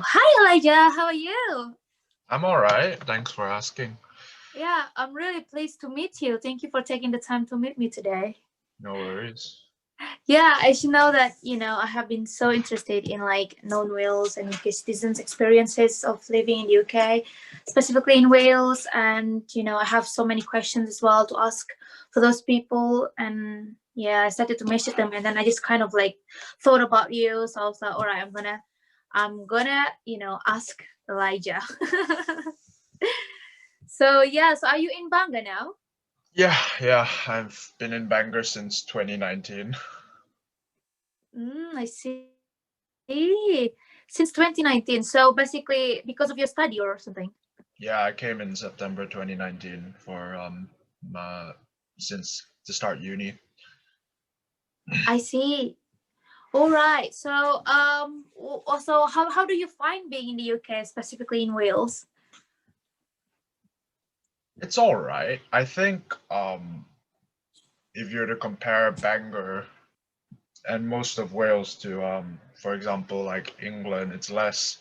Hi Elijah, how are you? I'm all right. Thanks for asking. Yeah, I'm really pleased to meet you. Thank you for taking the time to meet me today. No worries. Yeah, I should know that, I have been so interested in like non-Wales and UK citizens' experiences of living in the UK, specifically in Wales. And, I have so many questions as well to ask for those people. And yeah, I started to message them and then I just kind of like thought about you. So I was like, all right, I'm gonna ask Elijah. So yeah, so are you in Bangor now? Yeah. I've been in Bangor since 2019. I see. Since 2019. So basically because of your study or something. Yeah, I came in September 2019 for uh, since to start uni. I see. All right. So also how do you find being in the UK, specifically in Wales? It's all right. I think if you're to compare Bangor and most of Wales to for example, like England, it's less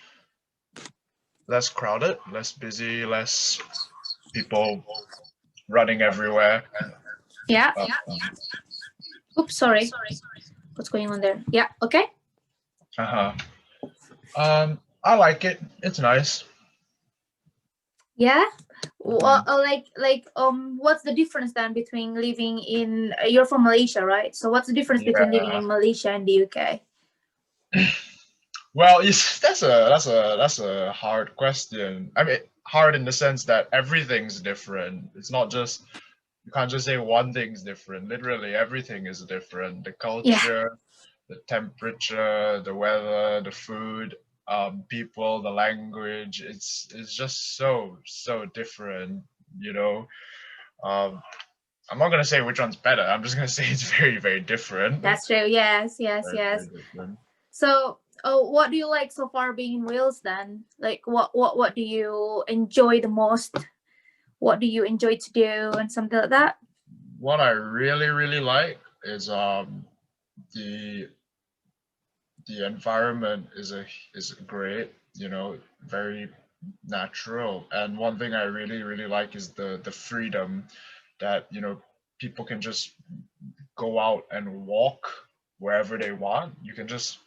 crowded, less busy, less people running everywhere. Yeah. Um, Oops, sorry. What's going on there? Yeah. Okay. uh-huh. I like it. It's nice. Yeah. Mm. What's the difference then between living in? You're from Malaysia, right? So what's the difference between living Yeah. in Malaysia and the UK? Well, that's a hard question. I mean, hard in the sense that everything's different. It's not just you can't just say one thing's different. Literally, everything is different. The Yeah. culture, the temperature, the weather, the food, people, the language. It's just so different. You know. Um, I'm not gonna say which one's better. I'm just gonna say it's very different. That's true. Yes. Yes. Very Yes. different. So, what do you like so far being in Wales then? Like, what do you enjoy the most? What do you enjoy to do and something like that? What I really like is the the environment is great, very natural. And one thing I really like is the freedom that, people can just go out and walk wherever they want. You can just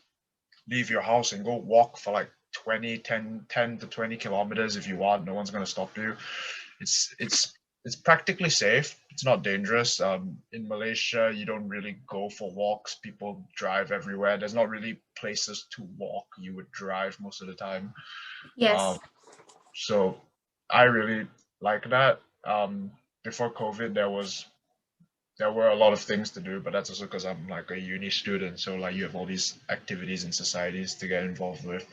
leave your house and go walk for like 10 to 20 kilometers if you want. No one's going to stop you. It's practically safe. It's not dangerous. In Malaysia, you don't really go for walks. People drive everywhere. There's not really places to walk. You would drive most of the time. Um, Yes. so I really like that. Before COVID, there were a lot of things to do, but that's also because I'm like a uni student. So like you have all these activities and societies to get involved with,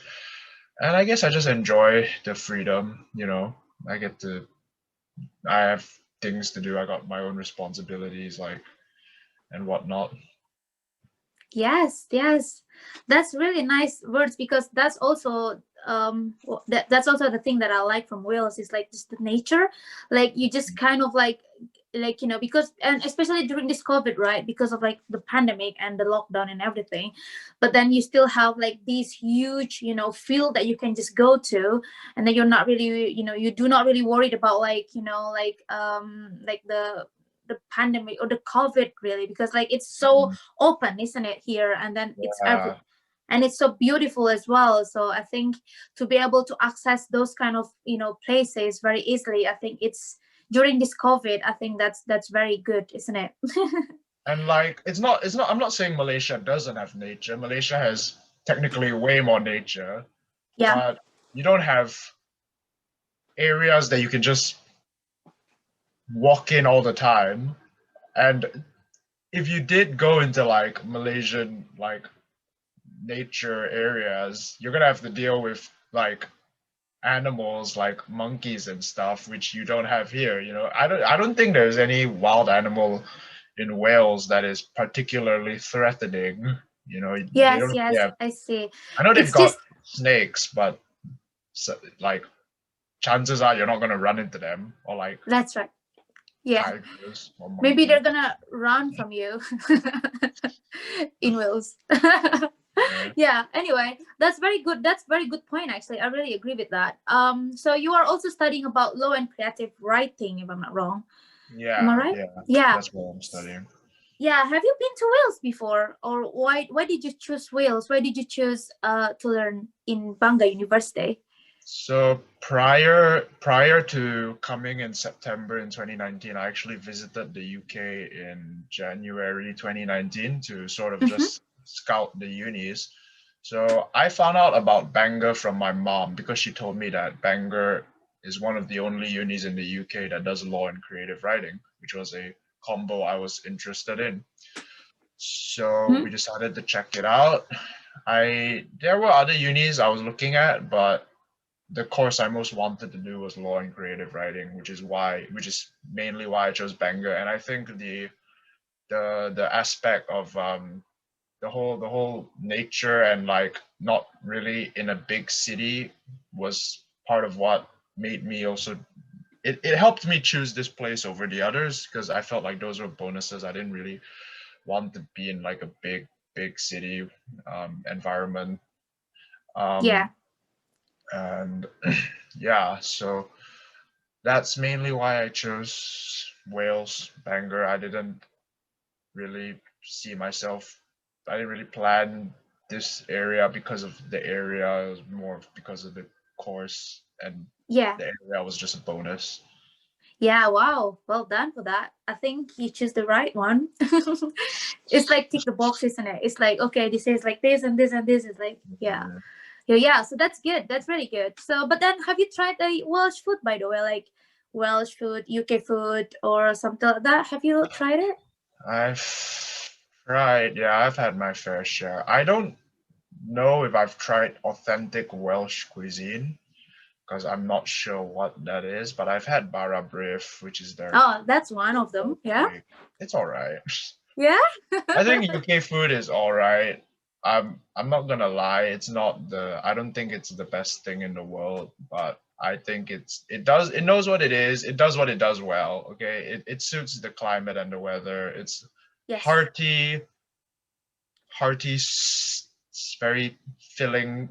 and I guess I just enjoy the freedom. I get to I have things to do. I got my own responsibilities, like and whatnot. Yes, yes. That's really nice words because that's also that's also the thing that I like from Wales is like just the nature. Like you just kind of like because and especially during this COVID, right? Because of like the pandemic and the lockdown and everything. But then you still have like these huge, field that you can just go to and then you're not really, you do not really worried about like, like the pandemic or the COVID really because like it's so Mhm. open, isn't it, here? And then it's every Yeah, and it's so beautiful as well. So I think to be able to access those kind of places very easily, I think it's during this COVID. I think that's very good, isn't it? and like it's not. I'm not saying Malaysia doesn't have nature. Malaysia has technically way more nature, Yeah. but you don't have areas that you can just walk in all the time. And if you did go into like Malaysian like nature areas, you're gonna have to deal with like animals like monkeys and stuff, which you don't have here. I don't think there's any wild animal in Wales that is particularly threatening. They Yes, don't really yes, have. I see. I know they've It's got just snakes, but like chances are you're not gonna run into them or like that's right. Yeah. tigers or Maybe they're monkeys. gonna run from you in Wales. Yeah. Yeah, anyway, that's very good. That's very good point, actually. I really agree with that. So you are also studying about law and creative writing, if I'm not wrong. Am I Yeah, right? yeah. Yeah. That's what I'm studying. Yeah, have you been to Wales before, or why did you choose Wales? Why did you choose to learn in Bangor University? So prior to coming in September in 2019, I actually visited the UK in January 2019 to sort of Mm-hmm. just scout the unis. So I found out about Bangor from my mom because she told me that Bangor is one of the only unis in the UK that does law and creative writing, which was a combo I was interested in. So we decided to check it out. I There were other unis I was looking at, but the course I most wanted to do was law and creative writing, which is mainly why I chose Bangor. And I think the aspect of the whole nature and like not really in a big city was part of what made me also it helped me choose this place over the others because I felt like those were bonuses. I didn't really want to be in like a big city environment. Yeah. Um, and yeah, so that's mainly why I chose Wales, Bangor. Really see myself. I didn't really plan this area because of the area. It was more because of the course, and Yeah. the area was just a bonus. Yeah, wow. Well done for that. I think you choose the right one. It's like tick the box, isn't it? It's like, okay, this is like this and this and this is like, yeah. Yeah. Yeah, yeah. So that's good. That's really good. So, but then have you tried the Welsh food, by the way? Like Welsh food, UK food, or something like that? Have you tried it? I've tried, yeah, I've had my fair share. I don't know if I've tried authentic Welsh cuisine because I'm not sure what that is, but I've had bara brief, which is their Oh, that's one of them. Yeah. cake. It's all right. Yeah. I think UK food is all right. I'm not gonna lie, I don't think it's the best thing in the world, but I think it knows what it is. It does what it does well. Okay. It suits the climate and the weather. It's Yes. hearty, very filling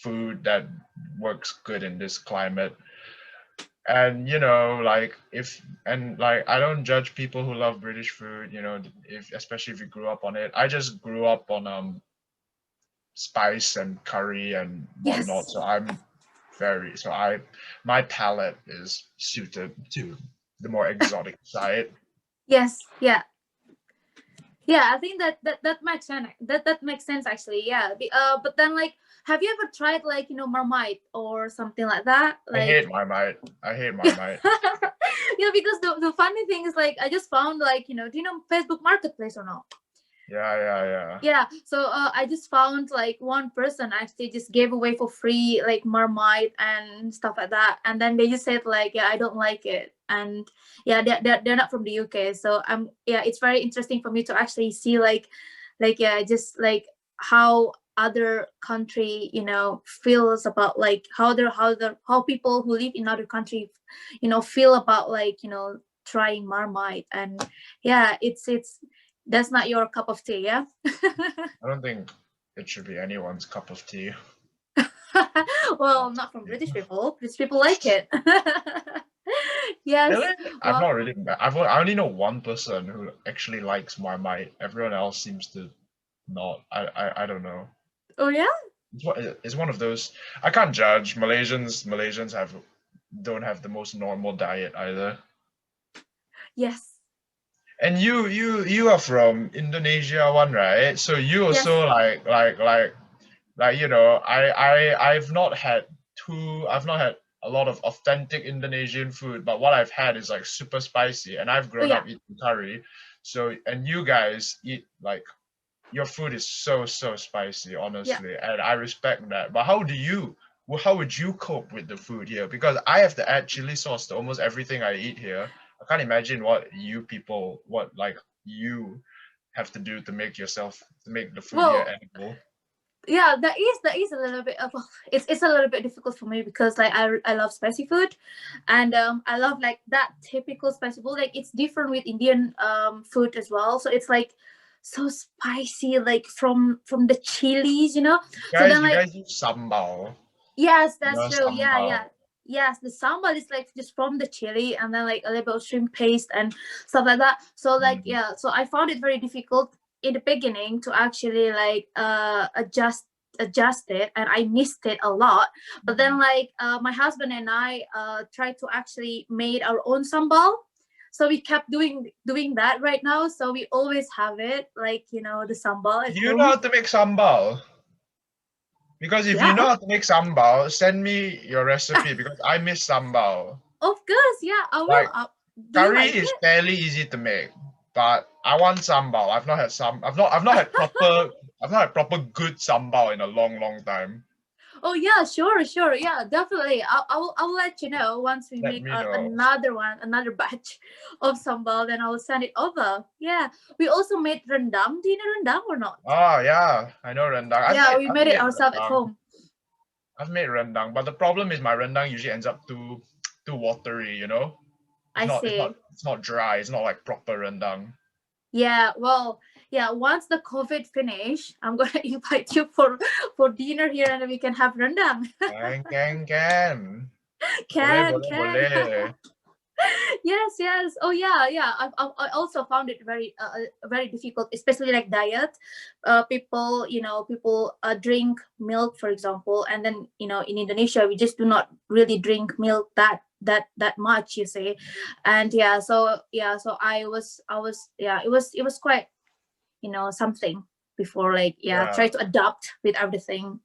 food that works good in this climate. And like if and like I don't judge people who love British food, if especially if you grew up on it. I just grew up on spice and curry and whatnot, Yes. so I my palate is suited to the more exotic side. Yes. Yeah. Yeah, I think that makes sense. That makes sense, actually. Yeah. But then, like, have you ever tried, like, Marmite or something like that? I hate Like, Marmite. I hate yeah, Marmite. because the funny thing is, like, I just found, like, do you know Facebook Marketplace or not? Yeah, yeah, yeah. Yeah, so I just found like one person actually just gave away for free like Marmite and stuff like that, and then they just said like, yeah, I don't like it, and yeah, they're not from the UK, so yeah, it's very interesting for me to actually see like yeah, just like how other country feels about like how people who live in other country feel about like trying Marmite, and yeah, it's that's not your cup of tea, yeah? I don't think it should be anyone's cup of tea. Well, not from British people. British people like it. Really? Yes. I've Well, not really I only know one person who actually likes Marmite. Everyone else seems to not. I don't know. oh yeah? It's one of those. I can't judge. Malaysians don't have the most normal diet either. Yes. And you are from Indonesia, one, right? So you Yes. also like I've not had a lot of authentic Indonesian food, but what I've had is like super spicy, and I've Oh grown yeah. up eating curry. So and you guys eat like your food is so spicy, Yeah. honestly, and I respect that. But how would you cope with the food here? Because I have to add chili sauce to almost everything I eat here. I can't imagine what like you have to do to make the food here Well, edible. yeah, that is a little bit of it's a little bit difficult for me because like I love spicy food, and I love like that typical spicy food. Like it's different with Indian food as well. So it's like so spicy, like from the chilies, you know. So Guys, then you like, guys use sambal. yes, You that's know true. Yeah, sambal. yeah. Yes, the sambal is like just from the chili and then like a little bit of shrimp paste and stuff like that. So like, Mm. yeah, so I found it very difficult in the beginning to actually like adjust it, and I missed it a lot. But then Mm. like my husband and I tried to actually made our own sambal. So we kept doing that right now. So we always have it, like, you know, the sambal at Do you know home. how to make sambal? Because if you Yeah. know how to make sambal, send me your recipe because I miss sambal. Of course, yeah, I will. Like Do you curry like is it? fairly easy to make, but I want sambal. I've not had proper good sambal in a long, long time. Oh yeah, sure, sure, yeah, definitely. I will let you know once we Let make me know. another one, another batch of sambal. Then I will send it over. Yeah, we also made rendang. Do you know rendang or not? Ah, yeah, I know rendang. Yeah, we I've made it made ourselves at rendang. home. I've made rendang, but the problem is my rendang usually ends up too watery. You know, it's I not it's not see. it's not dry. It's not like proper rendang. Yeah, well, yeah. Once the COVID finish, I'm gonna invite you for dinner here, and we can have rendang. Can. Boleh, Can boleh, can. boleh. Yes, yes. Oh yeah, yeah. I also found it very difficult, especially like diet. People, you know, people drink milk, for example, and then, you know, in Indonesia we just do not really drink milk that much, you see. And yeah, so I was yeah, it was quite, you know, something before, like, yeah, Yeah. try to adapt with everything.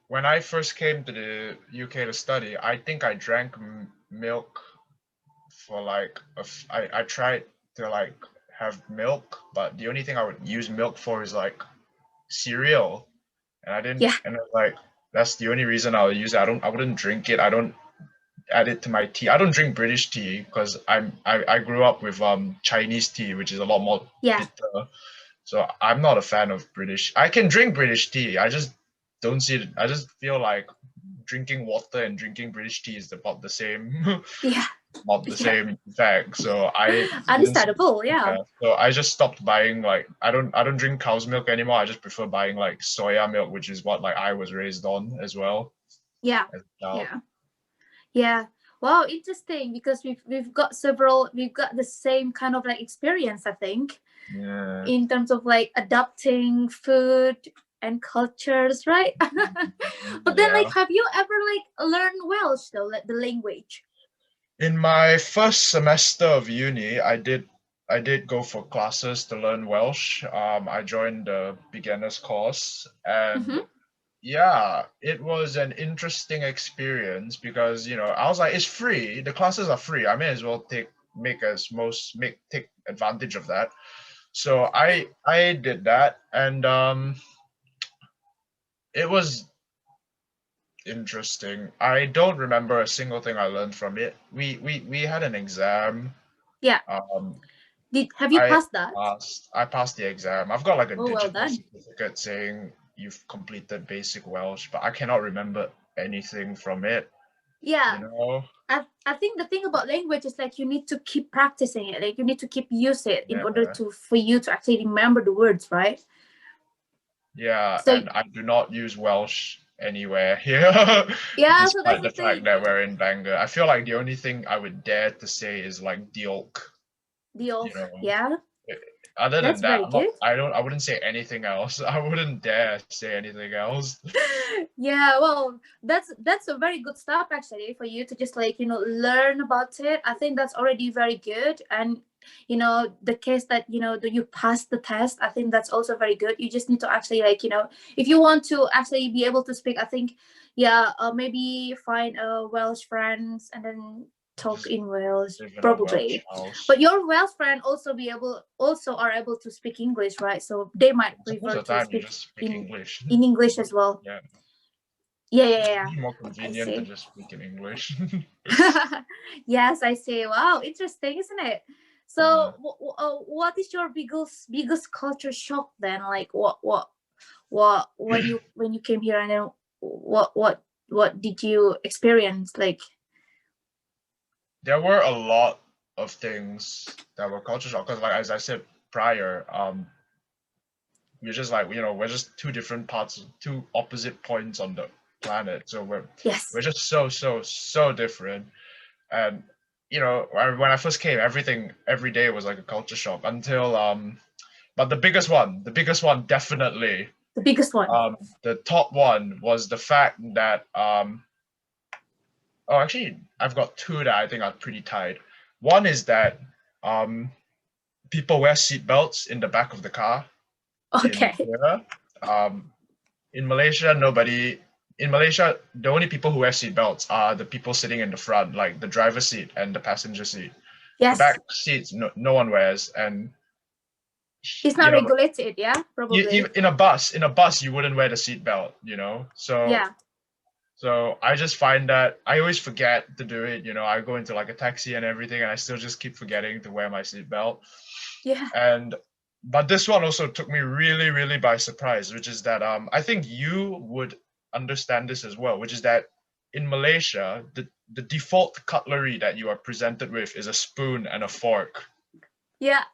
When I first came to the UK to study, I think I drank milk for like I tried to like have milk, but the only thing I would use milk for is like cereal, and I didn't, Yeah, and it's like that's the only reason I would use it. I wouldn't drink it. I don't add it to my tea. I don't drink British tea because I grew up with Chinese tea, which is a lot more yeah. bitter. So I'm not a fan of British. I can drink British tea. I just don't see it. I just feel like drinking water and drinking British tea is about the same, Yeah. not the Yeah, same effect. So I didn't. understandable. Yeah. Yeah, so I just stopped buying like I don't drink cow's milk anymore. I just prefer buying like soya milk, which is what like I was raised on as well Yeah. as a child. Yeah. Yeah. Wow, interesting, because we've got the same kind of like experience, I think, Yeah. in terms of like adapting food and cultures, right? But then like, Yeah. have you ever like learned Welsh though, like the language? In my first semester of uni, I did go for classes to learn Welsh. I joined the beginners course, and Mm-hmm. yeah, it was an interesting experience because I was like, it's free. The classes are free. I may as well take advantage of that. So I did that, and it was interesting. I don't remember a single thing I learned from it. We had an exam. Yeah. Um, Have you I passed that? passed the exam. I've got like a Oh, well digital done. certificate saying you've completed basic Welsh, but I cannot remember anything from it. You Yeah. know? I think the thing about language is like you need to keep practicing it. Like you need to keep use it in order Yeah. to for you to actually remember the words, right? Yeah, So and I do not use Welsh anywhere here, yeah, so that's despite the the fact thing. that we're in Bangor. I feel like the only thing I would dare to say is like diolch, Deal. you know. Yeah, Other than that's that, very good. I wouldn't say anything else. I wouldn't dare say anything else. Yeah, well, that's a very good step actually for you to just like, you know, learn about it. I think that's already very good. And you know, the case that, you know, that you pass the test, I think that's also very good. You just need to actually like, you know, if you want to actually be able to speak, I think, yeah, maybe find a Welsh friends and then talk Just in Welsh live in a Welsh probably. house. But your Welsh friend also are able to speak English, right? So they might Most prefer of the to time, you speak just speak in English. in English as well. Yeah, Yeah, yeah, it's yeah. much more I convenient to see. just speak in English. Yes, I see. Wow, interesting, isn't it? Yeah. So, what is your biggest culture shock then? Like, what when you came here, and then what did you experience? Like, There were a lot of things that were culture shock because, like as I said, prior, we're just like, we're just two different parts, two opposite points on the planet. So Yes. we're just so different. And when I first came, every day was like a culture shock until but the biggest one definitely, The biggest one. the top one was the fact that oh, actually, I've got two that I think are pretty tight. One is that people wear seatbelts in the back of the car in Okay. here. Um, in Malaysia, nobody. In Malaysia, the only people who wear seatbelts are the people sitting in the front, like the driver's seat and the passenger seat. The Yes. back seats, no one wears. And It's you not know, regulated, yeah, probably. in a bus, you wouldn't wear the seatbelt. So Yeah. So I just find that I always forget to do it. I go into like a taxi and everything, and I still just keep forgetting to wear my seatbelt. Yeah. But this one also took me really, really by surprise, which is that I think you would understand this as well, which is that in Malaysia, the default cutlery that you are presented with is a spoon and a fork. Yeah.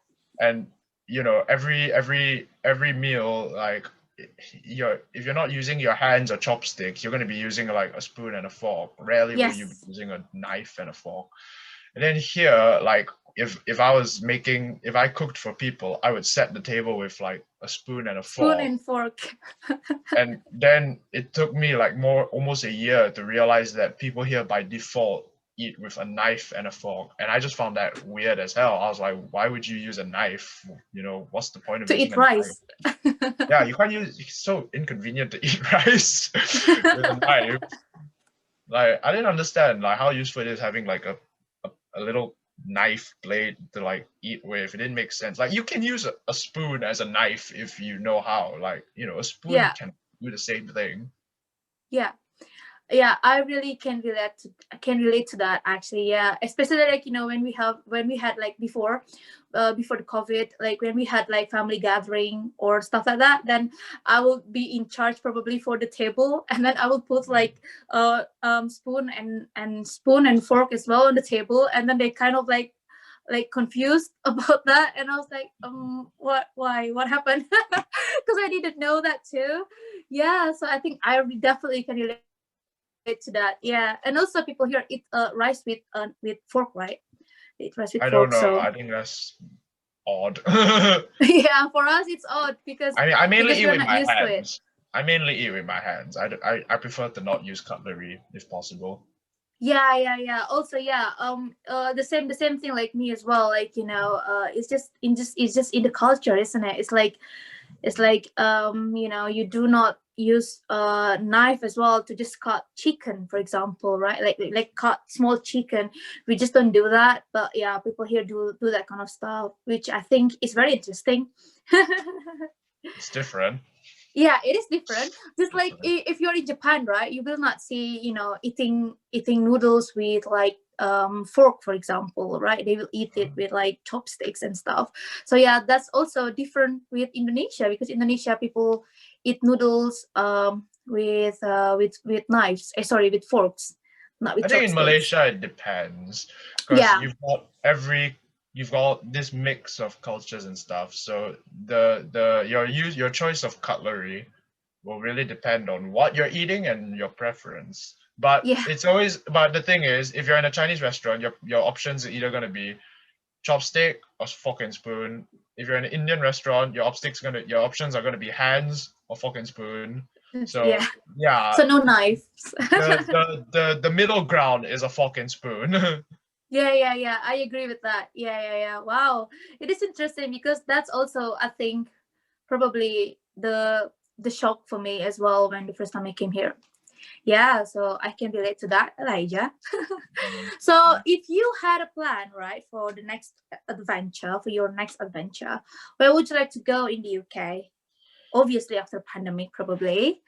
And every meal, like, if you're not using your hands or chopsticks, you're going to be using like a spoon and a fork. Rarely will you be Yes. using a knife and a fork. And then here, like, if I cooked for people, I would set the table with like a spoon and a Spoon fork. and fork. And then it took me like almost a year to realize that people here by default eat with a knife and a fork. And I just found that weird as hell. I was like, why would you use a knife? What's the point of To using eat a knife? rice. Yeah, you can't use. It's so inconvenient to eat rice with a knife. Like, I didn't understand like how useful it is having like a little knife blade to like eat with. It didn't make sense. Like, you can use a spoon as a knife if you know how. Like, a spoon Yeah. can do the same thing. Yeah. Yeah, I really can relate to that actually. Yeah, especially like when we had like before the COVID, like when we had like family gathering or stuff like that, then I will be in charge probably for the table, and then I will put like spoon and fork as well on the table, and then they kind of like confused about that, and I was like, what happened? Because I didn't know that too. Yeah, so I think I definitely can relate to that. Yeah, and also people here eat rice with fork, right? They eat rice with I don't fork. know. So I think that's odd. yeah, for us it's odd because I mainly eat we're with not my used to it. hands. I mainly eat with my hands. I prefer to not use cutlery if possible. Yeah. Also, yeah, the same thing like me as well. Like it's just in the culture, isn't it? It's like you do not use a knife as well to just cut chicken, for example, right? Like cut small chicken. We just don't do that. But yeah, people here do that kind of stuff, which I think is very interesting. It's different. Yeah, it is different. It's Just like different. if you're in Japan, right, you will not see eating noodles with like fork, for example, right? They will eat it with like chopsticks and stuff. So yeah, that's also different with Indonesia, because Indonesia people eat noodles with knives, sorry, with forks, not with I think in chopsticks. Malaysia it depends, because Yeah. you've got this mix of cultures and stuff. So your choice of cutlery will really depend on what you're eating and your preference. But Yeah. the thing is, if you're in a Chinese restaurant, your options are either gonna be chopstick or fork and spoon. If you're in an Indian restaurant, your options are gonna be hands or fork and spoon. So Yeah, yeah, so no knives. the middle ground is a fork and spoon. Yeah, I agree with that. Yeah. Wow, it is interesting because that's also, I think, probably the shock for me as well when the first time I came here. Yeah, so I can relate to that, Elijah. So if you had a plan, right, for the next adventure, for your next adventure, where would you like to go in the UK? Obviously after pandemic, probably.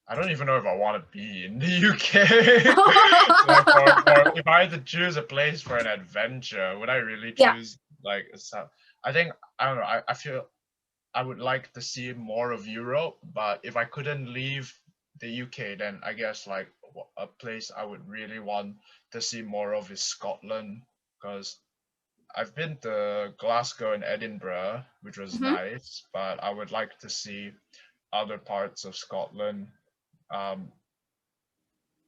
I don't even know if I want to be in the UK. Like, if I had to choose a place for an adventure, would I really Yeah. choose like I think, I don't know. I feel I would like to see more of Europe, but if I couldn't leave the UK, then I guess like a place I would really want to see more of is Scotland, because I've been to Glasgow and Edinburgh, which was Mhm. nice, but I would like to see other parts of Scotland, um,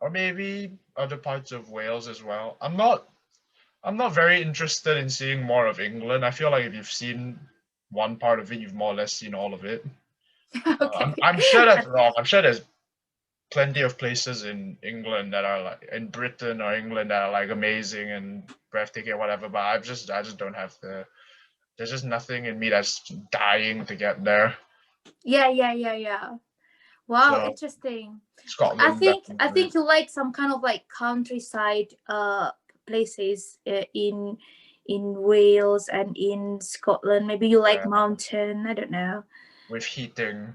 or maybe other parts of Wales as well. I'm not very interested in seeing more of England. I feel like if you've seen one part of it, you've more or less seen all of it. Okay. I'm sure that's wrong. I'm sure there's plenty of places in England that are like in Britain or England that are like amazing and breathtaking or whatever, but I just don't have the there's just nothing in me that's dying to get there. Yeah. Wow, So interesting. Scotland I definitely. think you like some kind of like countryside places in Wales and in Scotland. Maybe you like Yeah, mountain. I don't know. with heating.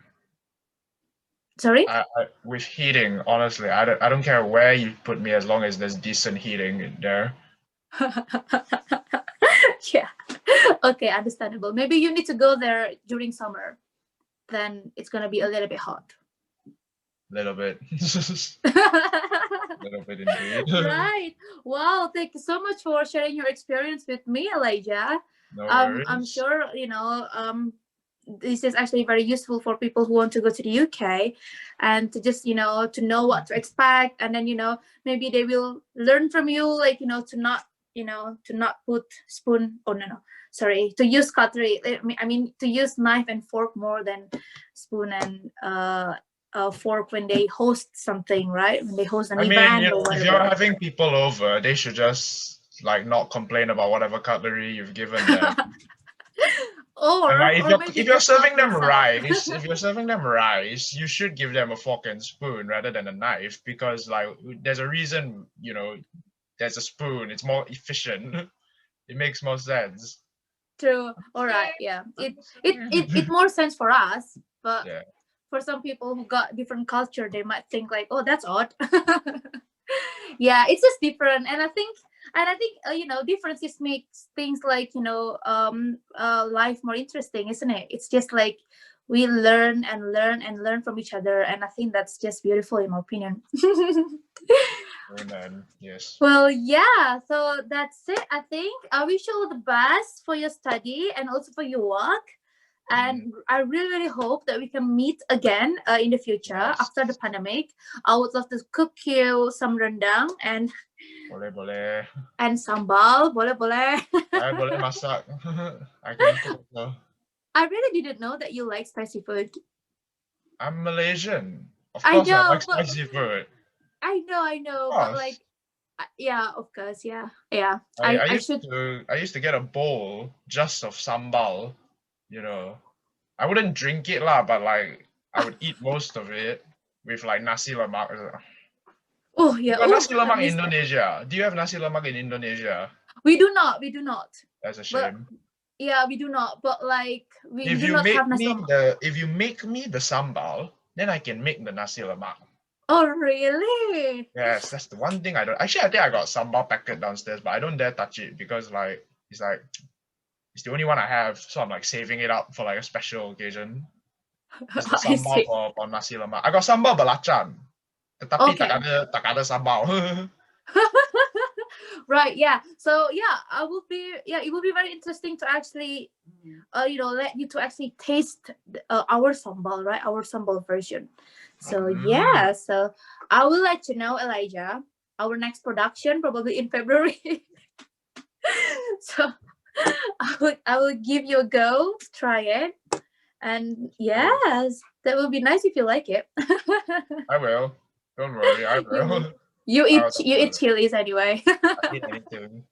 Sorry. With heating, honestly, I don't care where you put me as long as there's decent heating in there. Yeah. Okay, understandable. Maybe you need to go there during summer. Then it's gonna be a little bit hot. Little bit. Little bit indeed. Right. Wow. Thank you so much for sharing your experience with me, Elijah. No I'm worries. sure this is actually very useful for people who want to go to the UK and to just to know what to expect, and then maybe they will learn from you, like to not put spoon. Oh, no, sorry, to use cutlery. I mean to use knife and fork more than spoon and fork when they host something, right? When they host an I mean, event or if you're whatever. having people over, they should just like not complain about whatever cutlery you've given them. And like Or maybe if you're just help serving them yourself. rice, if you're serving them rice, you should give them a fork and spoon rather than a knife, because like there's a reason, there's a spoon. It's more efficient. It makes more sense. True. All right. Yeah. It more sense for us, but Yeah. for some people who got different culture, they might think like, oh, that's odd. Yeah, it's just different, and I think differences makes things like life more interesting, isn't it? It's just like we learn and learn and learn from each other, and I think that's just beautiful in my opinion. Amen. Yes. Well, yeah, so that's it. I think I wish you all the best for your study and also for your work. And I really, really hope that we can meet again in the future Yes. after the pandemic. I would love to cook you some rendang Boleh boleh. and sambal. Boleh, boleh. I boleh masak. I can cook. I really didn't know that you like spicy food. I'm Malaysian. Of I course, I know, like but spicy food. I know, Of but course. like, yeah, of course, yeah, yeah. I I used should. to get a bowl just of sambal, you know. I wouldn't drink it lah, but like I would eat most of it with like nasi lemak. Oh You yeah. got Oh, nasi I lemak in missed that. Indonesia? Do you have nasi lemak in Indonesia? We do not. We do not. That's a But shame. yeah, we do not. But like, we If do you not have make nasi me lemak. the sambal, then I can make the nasi lemak. Oh really? Yes, that's the one thing I don't. Actually, I think I got sambal packet downstairs, but I don't dare touch it because like it's the only one I have, so I'm like saving it up for like a special occasion. It's the I sambal see. for nasi lemak. I got sambal belacan, tetapi Okay. tak ada sambal. Right. Yeah. So yeah, I will be. Yeah, it will be very interesting to actually, let you to actually taste our sambal, right? Our sambal version. So Mm. yeah. So I will let you know, Elijah. Our next production probably in February. So I will give you a go to try it. And yes, that would be nice if you like it. I will. Don't worry, I you will. will. You eat chilies anyway. I eat anything.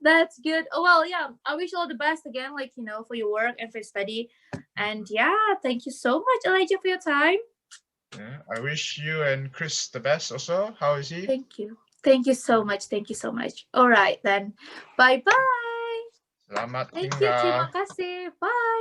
That's good. Oh well, yeah. I wish you all the best again, like for your work and for your study. And yeah, thank you so much, Elijah, for your time. Yeah, I wish you and Chris the best also. How is he? Thank you. Thank you so much. Thank you so much. All right then. Bye bye. Selamat Thank you. tinggal. Terima kasih. Bye.